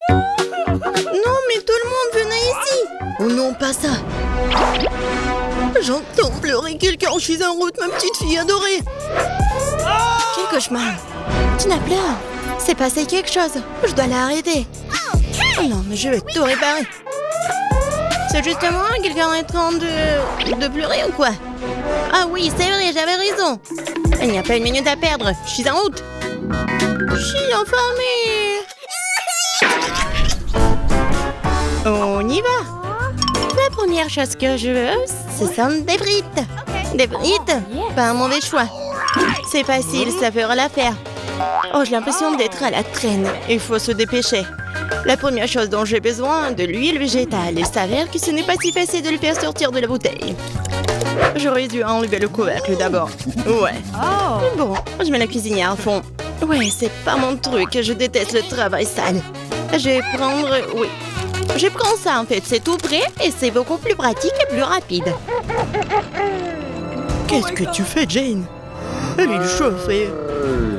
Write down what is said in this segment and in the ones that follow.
Non, mais tout le monde venait ici. Oh non, pas ça. J'entends pleurer quelqu'un. Je suis en route, ma petite fille adorée. Quel cauchemar. Tina pleure. C'est passé quelque chose. Je dois l'arrêter. Oh non, mais je vais tout réparer. C'est justement quelqu'un est en train de pleurer ou quoi? Ah oui, c'est vrai, j'avais raison. Il n'y a pas une minute à perdre. Je suis en route. Je suis affamée. On y va. La première chose que je veux, ce sont des frites. Des frites? Pas un mauvais choix. C'est facile, ça fera l'affaire. Oh, j'ai l'impression d'être à la traîne. Il faut se dépêcher. La première chose dont j'ai besoin, de l'huile végétale. Il s'avère que ce n'est pas si facile de le faire sortir de la bouteille. J'aurais dû enlever le couvercle d'abord. Ouais. Bon, je mets la cuisinière à fond. Ouais, c'est pas mon truc. Je déteste le travail sale. Je vais prendre... Oui. Je prends ça en fait. C'est tout prêt et c'est beaucoup plus pratique et plus rapide. Qu'est-ce que tu fais, Jane? Elle est chauffée.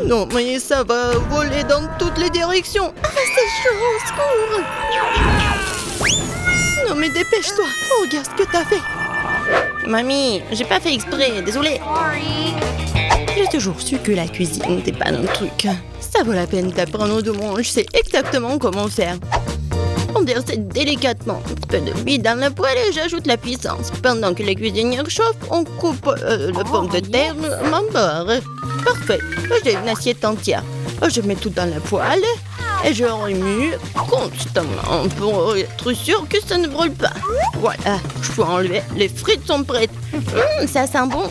Non, mais ça va voler dans toutes les directions. Ah, c'est chaud, au secours. Non, mais dépêche-toi. Oh, regarde ce que t'as fait. Mamie, j'ai pas fait exprès, désolée. J'ai toujours su que la cuisine n'était pas un truc. Ça vaut la peine d'apprendre de moi. Je sais exactement comment faire. On verse délicatement un peu de huile dans la poêle et j'ajoute la puissance. Pendant que la cuisinière chauffe, on coupe le pomme de terre en beurre. Parfait. J'ai une assiette entière. Je mets tout dans la poêle et je remue constamment pour être sûr que ça ne brûle pas. Voilà, je peux enlever. Les frites sont prêtes. Ça sent bon.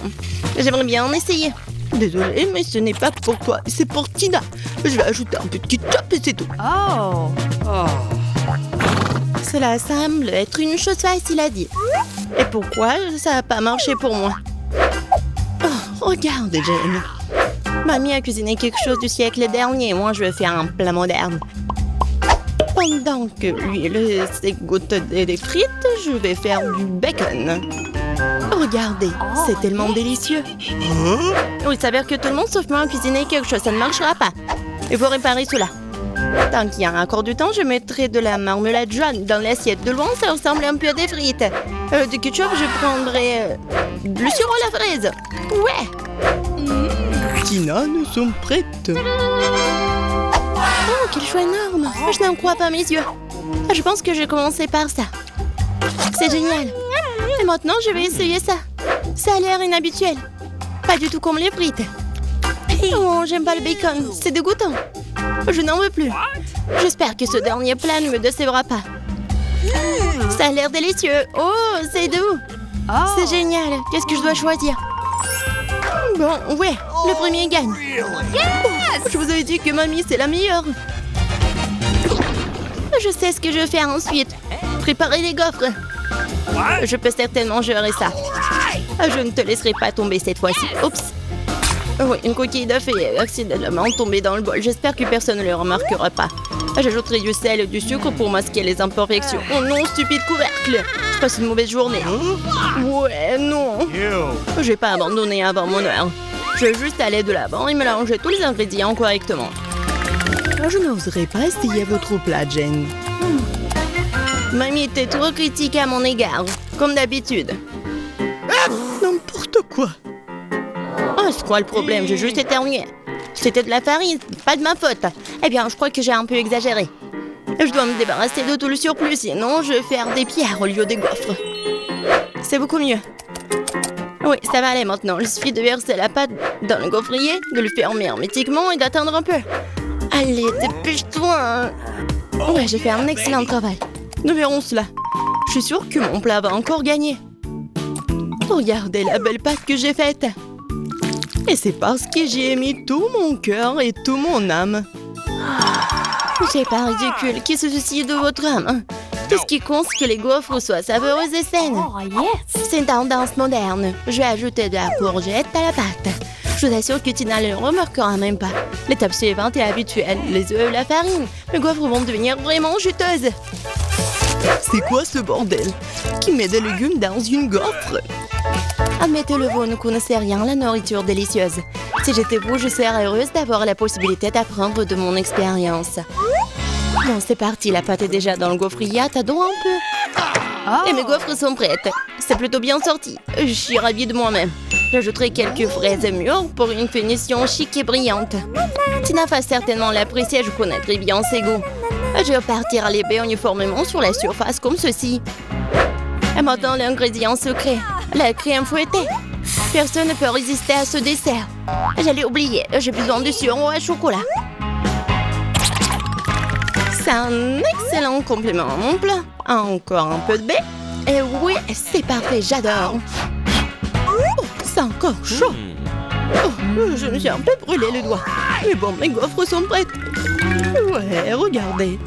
J'aimerais bien en essayer. Désolée, mais ce n'est pas pour toi, c'est pour Tina. Je vais ajouter un peu de ketchup et c'est tout. Cela semble être une chose facile à dire. Et pourquoi ça n'a pas marché pour moi? Oh, regarde, Jane. Mamie a cuisiné quelque chose du siècle dernier. Moi, je vais faire un plat moderne. Pendant que l'huile s'égoutte des frites, je vais faire du bacon. Regardez, c'est tellement délicieux. Il s'avère que tout le monde sauf moi a cuisiné quelque chose. Ça ne marchera pas. Il faut réparer cela. Tant qu'il y a encore du temps, je mettrai de la marmelade jaune dans l'assiette. De loin, ça ressemble un peu à des frites. Du ketchup, je prendrai le sirop à la fraise. Ouais. Tina, nous sommes prêtes. Oh, quel choix énorme. Je n'en crois pas mes yeux. Je pense que je vais commencer par ça. C'est génial. Et maintenant, je vais essayer ça. Ça a l'air inhabituel. Pas du tout comme les frites. Oh, j'aime pas le bacon. C'est dégoûtant. Je n'en veux plus. J'espère que ce dernier plat ne me décevra pas. Ça a l'air délicieux. Oh, c'est doux. C'est génial. Qu'est-ce que je dois choisir? Bon, ouais, le premier gagne. Oh, je vous avais dit que mamie, c'est la meilleure. Je sais ce que je vais faire ensuite. Préparer les gaufres. Je peux certainement gérer ça. Je ne te laisserai pas tomber cette fois-ci. Oups. Oui, une coquille d'œuf est accidentellement tombée dans le bol. J'espère que personne ne le remarquera pas. J'ajouterai du sel et du sucre pour masquer les imperfections. Oh non, stupide couvercle. Je passe une mauvaise journée. Ouais, non. Je vais pas abandonner avant mon heure. Je vais juste aller de l'avant et mélanger tous les ingrédients correctement. Je n'oserais pas essayer votre plat, Jane. Mamie était trop critique à mon égard, comme d'habitude. N'importe quoi. Oh, c'est quoi le problème? J'ai juste éternué. C'était de la farine, pas de ma faute. Eh bien, je crois que j'ai un peu exagéré. Je dois me débarrasser de tout le surplus, sinon je vais faire des pierres au lieu des gaufres. C'est beaucoup mieux. Oui, ça va aller maintenant. Il suffit de verser la pâte dans le gaufrier, de le fermer hermétiquement et d'attendre un peu. Allez, dépêche-toi. Ouais, j'ai fait un excellent travail. Nous verrons cela. Je suis sûre que mon plat va encore gagner. Regardez la belle pâte que j'ai faite. Et c'est parce que j'y ai mis tout mon cœur et toute mon âme. C'est pas ridicule. Qui se soucie de votre âme? Tout ce qui compte, c'est que les gaufres soient savoureuses et saines. C'est une tendance moderne. Je vais ajouter de la courgette à la pâte. Je vous assure que Tina ne le remarquera même pas. L'étape suivante est habituelle. Les œufs et la farine. Les gaufres vont devenir vraiment juteuses. C'est quoi ce bordel? Qui met des légumes dans une gaufre? Admettez-le, vous ne connaissez rien à la nourriture délicieuse. Si j'étais vous, je serais heureuse d'avoir la possibilité d'apprendre de mon expérience. Bon, c'est parti, la pâte est déjà dans le gaufrier. Attends un peu. Et mes gaufres sont prêtes. C'est plutôt bien sorti. Je suis ravie de moi-même. J'ajouterai quelques fraises mûres pour une finition chic et brillante. Tina va certainement l'apprécier, je connais très bien ses goûts. Je vais partir à l'épée uniformément sur la surface comme ceci. Et maintenant l'ingrédient secret, la crème fouettée. Personne ne peut résister à ce dessert. J'allais oublier, j'ai besoin de sirop à chocolat. C'est un excellent complément à mon plat. Encore un peu de baie. Et oui, c'est parfait, j'adore. Oh, c'est encore chaud. Oh, je me suis un peu brûlé le doigt. Mais bon, mes gaufres sont prêtes. Ouais, regardez.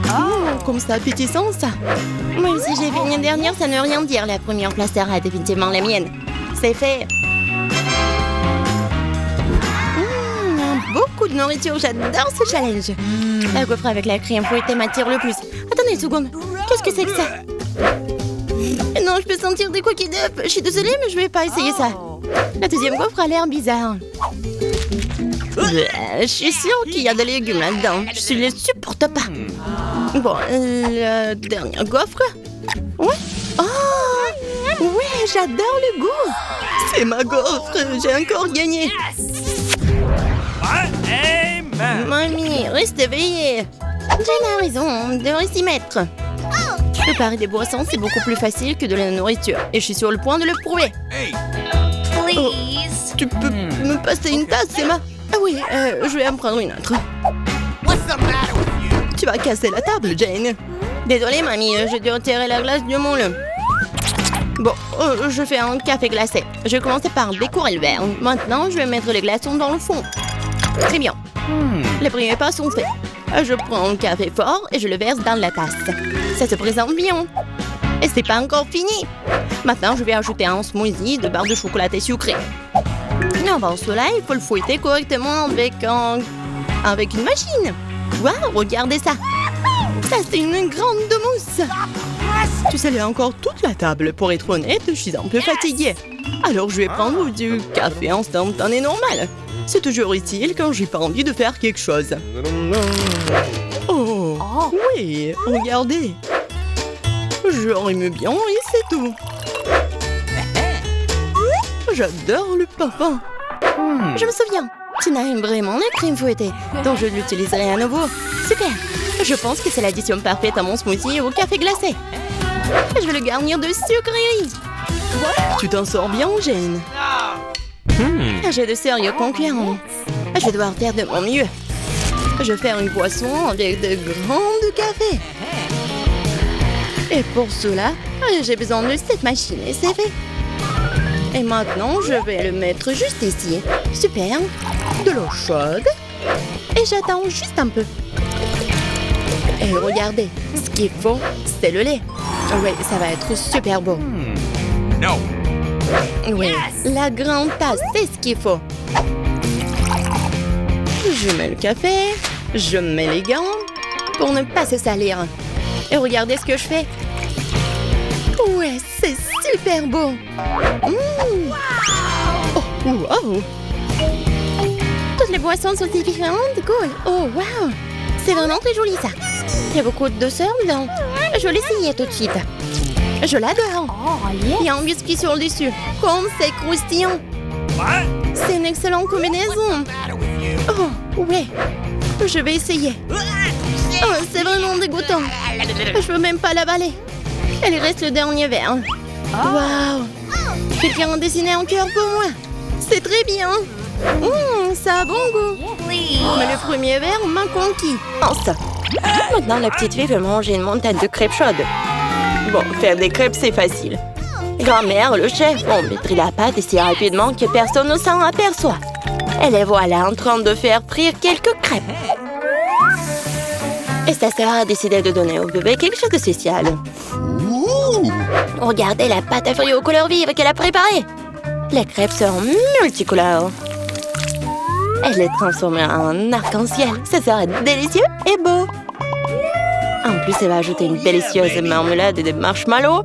Oh, comme ça, appétissant ça. Même si j'ai fini dernière, ça ne veut rien dire. La première place sera définitivement la mienne. C'est fait. Beaucoup de nourriture, j'adore ce challenge. La gaufre avec la crème fouettée m'attire le plus. Attendez une seconde, qu'est-ce que c'est que ça? Non, je peux sentir des coquilles d'œufs. Je suis désolée, mais je vais pas essayer ça. La deuxième gaufre a l'air bizarre. Je suis sûre qu'il y a des légumes là-dedans. Je ne les supporte pas. Bon, la dernière gaufre. Ouais. Oh, ouais, j'adore le goût. C'est ma gaufre, j'ai encore gagné. Mamie, reste éveillée. Jen a raison, on devrait s'y mettre. Préparer des boissons, c'est beaucoup plus facile que de la nourriture. Et je suis sur le point de le prouver. Oh, tu peux me passer une tasse, Emma? Ah oui, je vais en prendre une autre. Tu vas casser la table, Jane. Désolée, mamie, j'ai dû retirer la glace du moule. Bon, je fais un café glacé. Je vais commencer par décorer le verre. Maintenant, je vais mettre les glaçons dans le fond. Très bien. Les premiers pas sont faits. Je prends le café fort et je le verse dans la tasse. Ça se présente bien. Et c'est pas encore fini. Maintenant, je vais ajouter un smoothie de barres de chocolat sucré. Et avant cela, il faut le fouetter correctement avec une machine. Waouh, regardez ça. Ça, c'est une grande mousse. Tu salais encore toute la table. Pour être honnête, je suis un peu fatiguée. Alors je vais prendre du café instantané normal. C'est toujours utile quand j'ai pas envie de faire quelque chose. Oh, oui, regardez. J'aurais mieux bien et c'est tout. J'adore le parfum. Je me souviens. Tina aime vraiment la crème fouettée, donc je l'utiliserai à nouveau. Super. Je pense que c'est l'addition parfaite à mon smoothie et au café glacé. Je vais le garnir de sucreries. Tu t'en sors bien, Jane? J'ai de sérieux concurrents. Je vais devoir faire de mon mieux. Je vais faire une boisson avec de grands cafés. Et pour cela, j'ai besoin de cette machine et c'est fait. Et maintenant, je vais le mettre juste ici. Super. De l'eau chaude. Et j'attends juste un peu. Et regardez, ce qu'il faut, c'est le lait. Oui, ça va être super beau. No. Oui, la grande tasse, c'est ce qu'il faut. Je mets le café, je mets les gants pour ne pas se salir. Et regardez ce que je fais. Ouais, c'est super beau. Oh, wow. Toutes les boissons sont différentes. Cool. Oh, wow. C'est vraiment très joli, ça. Il y a beaucoup de douceur dedans. Je vais l'essayer tout de suite. Je l'adore. Il y a un biscuit sur le dessus. Comme c'est croustillant. C'est une excellente combinaison. Oh, ouais. Je vais essayer. Oh, c'est vraiment dégoûtant. Je peux même pas l'avaler. Il reste le dernier verre. Waouh. Quelqu'un a dessiné un cœur pour moi. C'est très bien. Ça a bon goût. Mais le premier verre m'a conquis. Ça. Maintenant, la petite fille veut manger une montagne de crêpes chaudes. Bon, faire des crêpes, c'est facile. Grand-mère, le chef, on mettrait la pâte si rapidement que personne ne s'en aperçoit. Et les voilà en train de faire frire quelques crêpes. Et ça sera décidé de donner au bébé quelque chose de spécial. Regardez la pâte à fruits aux couleurs vives qu'elle a préparée. Les crêpes sont multicolores. Elle les transforme en arc-en-ciel. Ça sera délicieux et beau. En plus, elle va ajouter une délicieuse marmelade et des marshmallows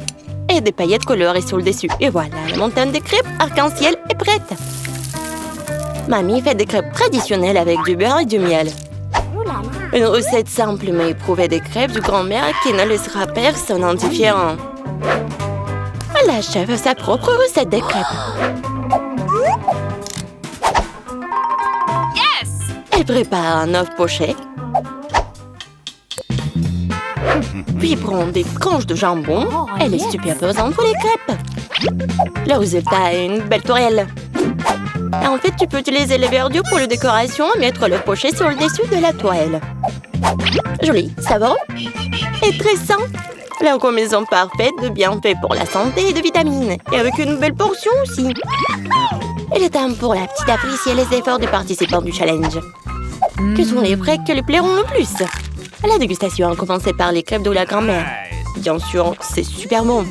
et des paillettes colorées sur le dessus. Et voilà, la montagne de crêpes arc-en-ciel est prête. Mamie fait des crêpes traditionnelles avec du beurre et du miel. Une recette simple mais éprouvée des crêpes du grand-mère qui ne laissera personne indifférent. La chef a sa propre recette des crêpes. Elle prépare un œuf poché. Puis prend des tranches de jambon. Elle les superpose entre les crêpes. Le résultat est une belle tourelle. Et en fait, tu peux utiliser les verdures pour la décoration et mettre le poché sur le dessus de la toile. Joli, savoureux et très sain. La combinaison parfaite de bienfaits pour la santé et de vitamines. Et avec une belle portion aussi. Il est temps pour la petite d'apprécier les efforts des participants du challenge. Quels sont les frais qui lui plairont le plus? La dégustation a commencé par les crêpes de la grand-mère. Bien sûr, c'est super bon.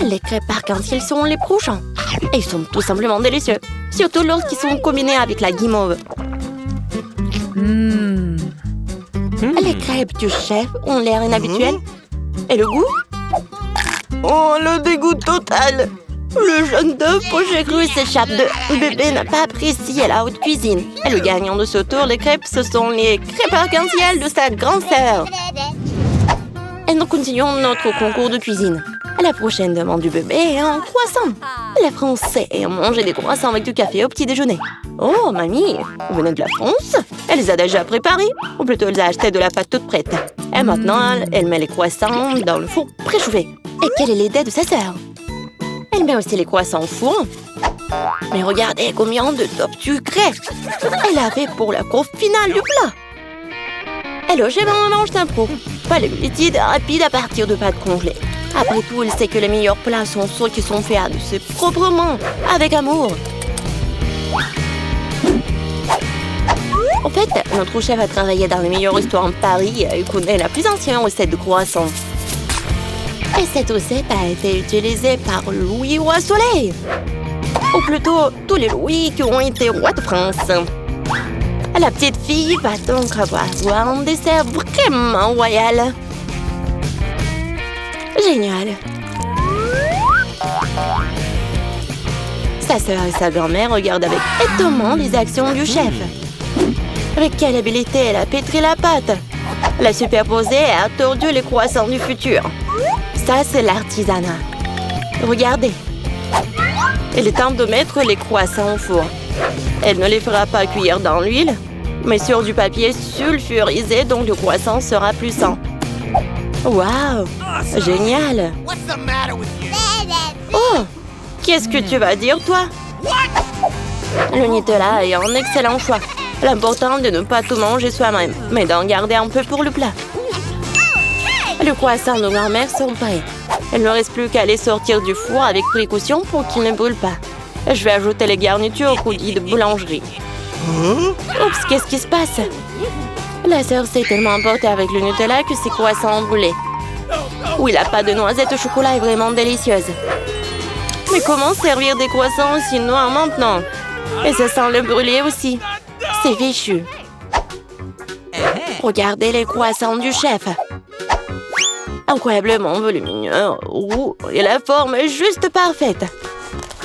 Les crêpes arc-en-ciel sont les prochains. Et ils sont tout simplement délicieux. Surtout lorsqu'ils sont combinés avec la guimauve. Les crêpes du chef ont l'air inhabituelles. Et le goût? Oh, le dégoût total! Le jaune d'œuf poché cru s'échappe de... Bébé n'a pas apprécié la haute cuisine. Et le gagnant de ce tour de crêpes, ce sont les crêpes arc-en-ciel de sa grande sœur. Et nous continuons notre concours de cuisine. La prochaine demande du bébé est un croissant. Les Français ont mangé des croissants avec du café au petit déjeuner. Oh, mamie, vous venez de la France? Elle les a déjà préparés. Ou plutôt, elle a acheté de la pâte toute prête. Et maintenant, elle met les croissants dans le four préchauffé. Et quelle est l'idée de sa sœur? Elle met aussi les croissants au four. Mais regardez combien de top sucrés elle a fait pour la courbe finale du plat. Hello, j'ai un mélange d'impro. Pas les liquides rapides à partir de pâtes congelées. Après tout, il sait que les meilleurs plats sont ceux qui sont faits de ses propres mains, avec amour. En fait, notre chef a travaillé dans les meilleurs restaurants de Paris et connaît la plus ancienne recette de croissants. Et cette recette a été utilisée par Louis Roi Soleil. Ou plutôt, tous les Louis qui ont été rois de France. La petite fille va donc avoir un dessert vraiment royal. Génial. Sa sœur et sa grand-mère regardent avec étonnement les actions du chef. Avec quelle habileté elle a pétri la pâte. Elle a superposé et a tordu les croissants du futur. Ça, c'est l'artisanat. Regardez. Il est temps de mettre les croissants au four. Elle ne les fera pas cuire dans l'huile, mais sur du papier sulfurisé, donc le croissant sera plus sain. Waouh! Génial! Oh! Qu'est-ce que tu vas dire, toi? Le Nutella est un excellent choix. L'important est de ne pas tout manger soi-même, mais d'en garder un peu pour le plat. Les croissants de grand-mère sont prêts. Il ne reste plus qu'à les sortir du four avec précaution pour qu'ils ne brûlent pas. Je vais ajouter les garnitures au coulis de boulangerie. Oups, qu'est-ce qui se passe? La sœur s'est tellement emportée avec le Nutella que ses croissants ont brûlé. Oui, la pâte de noisette au chocolat est vraiment délicieuse. Mais comment servir des croissants aussi noirs maintenant? Et ça sent le brûlé aussi. C'est fichu. Regardez les croissants du chef. Incroyablement volumineux, roux, et la forme est juste parfaite.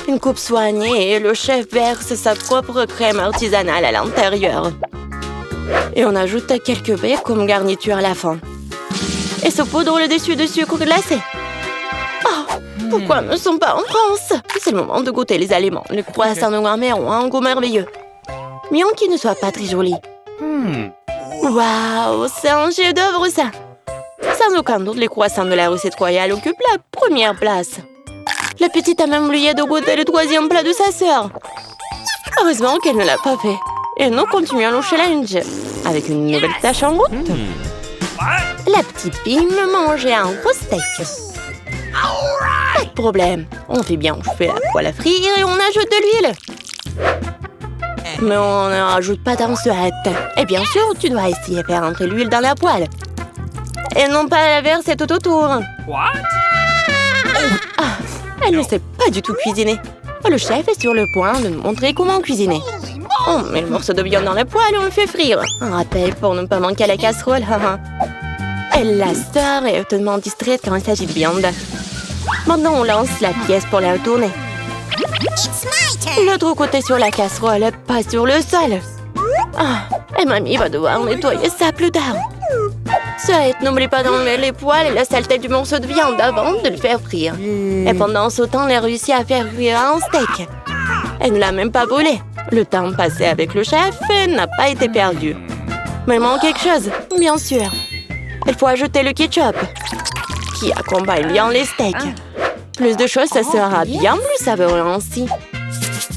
Une coupe soignée et le chef verse sa propre crème artisanale à l'intérieur. Et on ajoute quelques baies comme garniture à la fin. Et saupoudre le dessus de sucre glacé. Oh, pourquoi ne sont pas en France? C'est le moment de goûter les aliments. Les croissants de grand-mère ont un goût merveilleux. Bien qu'ils ne soient pas très jolis. Waouh, c'est un chef-d'œuvre ça! Sans aucun doute, les croissants de la recette royale occupent la première place. La petite a même oublié de goûter le troisième plat de sa sœur. Heureusement qu'elle ne l'a pas fait. Et nous continuons le challenge avec une nouvelle tâche en route. La petite fille me mangeait un gros steak. Pas de problème. On fait bien chauffer la poêle à frire et on ajoute de l'huile. Mais on ne rajoute pas d'ensuite. Et bien sûr, tu dois essayer de faire entrer l'huile dans la poêle. Et non pas la verser tout autour. Ah, elle ne sait pas du tout cuisiner. Le chef est sur le point de nous montrer comment cuisiner. On met le morceau de viande dans la poêle et on le fait frire. Un rappel pour ne pas manquer à la casserole. Et la sœur est hautement distraite quand il s'agit de viande. Maintenant, on lance la pièce pour la retourner. L'autre côté sur la casserole, pas sur le sol. Ah, et mamie va devoir nettoyer ça plus tard. Soit, n'oublie pas d'enlever les poils et la saleté du morceau de viande avant de le faire frire. Et pendant ce temps, elle a réussi à faire cuire un steak. Elle ne l'a même pas brûlé. Le temps passé avec le chef n'a pas été perdu. Mais il manque quelque chose, bien sûr. Il faut ajouter le ketchup, qui accompagne bien les steaks. Plus de choses, ça sera bien plus savoureux ainsi.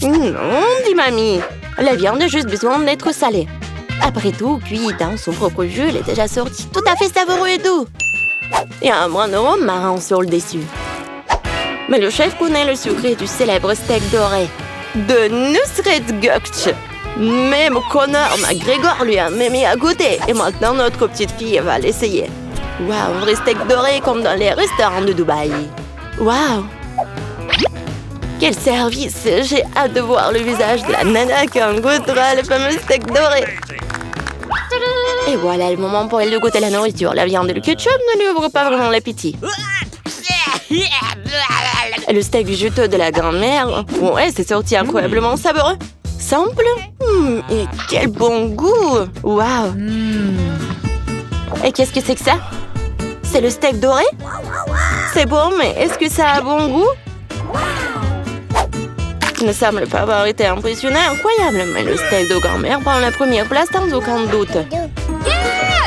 Non, dit mamie. La viande a juste besoin d'être salée. Après tout, cuit dans son propre jus, elle est déjà sortie tout à fait savoureux et doux. Il y a un moindre arôme marron sur le dessus. Mais le chef connaît le secret du célèbre steak doré de Nusret Gökçe. Même connard, McGregor lui a même mis à goûter. Et maintenant, notre petite fille va l'essayer. Waouh, un vrai steak doré comme dans les restaurants de Dubaï. Waouh! Quel service! J'ai hâte de voir le visage de la nana quand goûtera le fameux steak doré. Et voilà le moment pour elle de goûter la nourriture. La viande et le ketchup ne lui ouvrent pas vraiment l'appétit. Et le steak juteux de la grand-mère, ouais, c'est sorti incroyablement savoureux. Simple, et quel bon goût! Waouh! Et qu'est-ce que c'est que ça? C'est le steak doré? C'est bon, mais est-ce que ça a bon goût? Il ne semble pas avoir été impressionné, incroyable, mais le steak de grand-mère prend la première place sans aucun doute.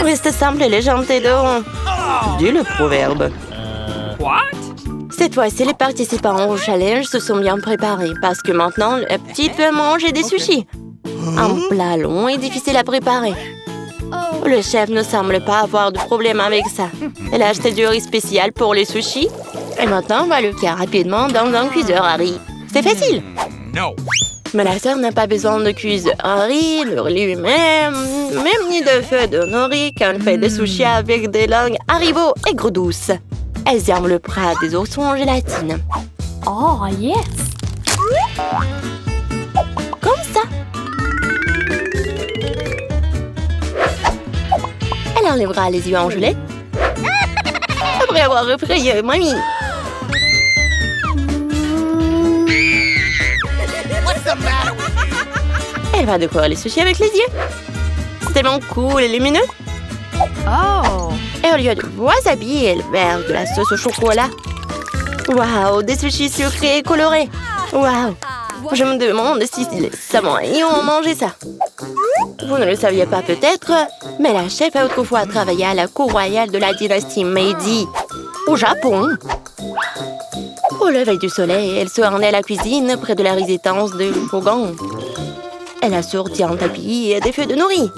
Reste simple et légende d'or. Dis le proverbe. Cette fois-ci, les participants au challenge se sont bien préparés parce que maintenant, la petite veut manger des sushis. Un plat long et difficile à préparer. Le chef ne semble pas avoir de problème avec ça. Elle a acheté du riz spécial pour les sushis et maintenant on va le faire rapidement dans un cuiseur à riz. C'est facile. Mais la sœur n'a pas besoin de cuiseur à riz, le riz lui-même, même ni de feu de nori quand elle fait des sushis avec des langues Haribo aigre douce. Elles aiment le plat des oursons en gélatine. Oh, yes! Comme ça. Elle enlèvera les yeux en gelée. Après avoir effrayé mamie. Elle va décorer les sushis avec les yeux. C'est tellement cool et lumineux. Oh! Et au lieu de wasabi, elle verse de la sauce au chocolat. Waouh, des sushis sucrés et colorés. Waouh. Je me demande si les samouraïs ont mangé ça. Vous ne le saviez pas peut-être, mais la chef a autrefois travaillé à la cour royale de la dynastie Meiji, au Japon. Au lever du soleil, elle se rendait à la cuisine près de la résidence de Shogun. Elle a sorti un tapis et des feux de nori.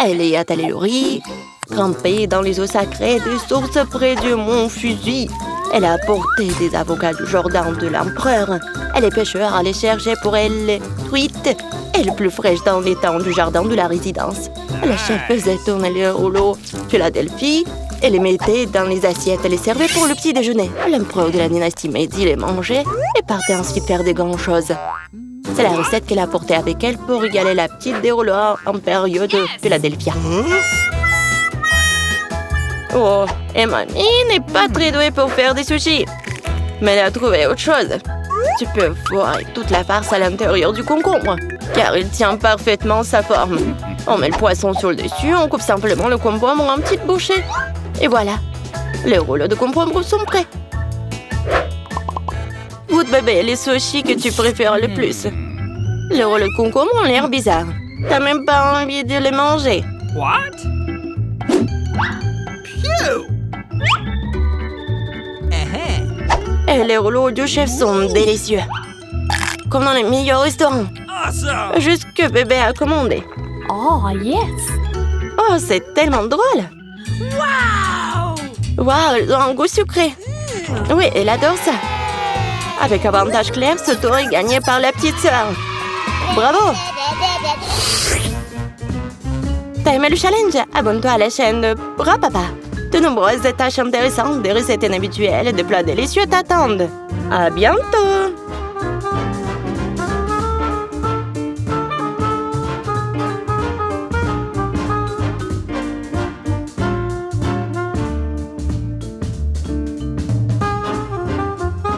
Elle y a étalé le riz, trempé dans les eaux sacrées des sources près du mont Fuji. Elle a apporté des avocats du jardin de l'empereur. Et les pêcheurs allaient chercher pour elle les truites et les plus fraîches dans l'étang du jardin de la résidence. La chef faisait tourner les rouleaux Philadelphie et les mettait dans les assiettes et les servait pour le petit déjeuner. L'empereur de la dynastie Meiji les mangeait et partait ensuite faire des grandes choses. C'est la recette qu'elle a apportée avec elle pour régaler la petite des rouleaux impériaux de Philadelphia. Oh, et mamie n'est pas très douée pour faire des sushis. Mais elle a trouvé autre chose. Tu peux voir toute la farce à l'intérieur du concombre, car il tient parfaitement sa forme. On met le poisson sur le dessus, on coupe simplement le concombre en petites bouchées. Et voilà, les rouleaux de concombre sont prêts. Goûte bébé, les sushis que tu préfères le plus. Les rouleaux de concombre ont l'air bizarres. T'as même pas envie de les manger. Et les rouleaux du chef sont délicieux. Comme dans les meilleurs restaurants. Juste que bébé a commandé. Oh, yes! Oh, c'est tellement drôle. Waouh, ils ont un goût sucré. Oui, elle adore ça. Avec avantage clair, ce tour est gagné par la petite sœur. Bravo! T'as aimé le challenge? Abonne-toi à la chaîne de Bra-Papa. De nombreuses tâches intéressantes, des recettes inhabituelles et des plats délicieux t'attendent. À bientôt!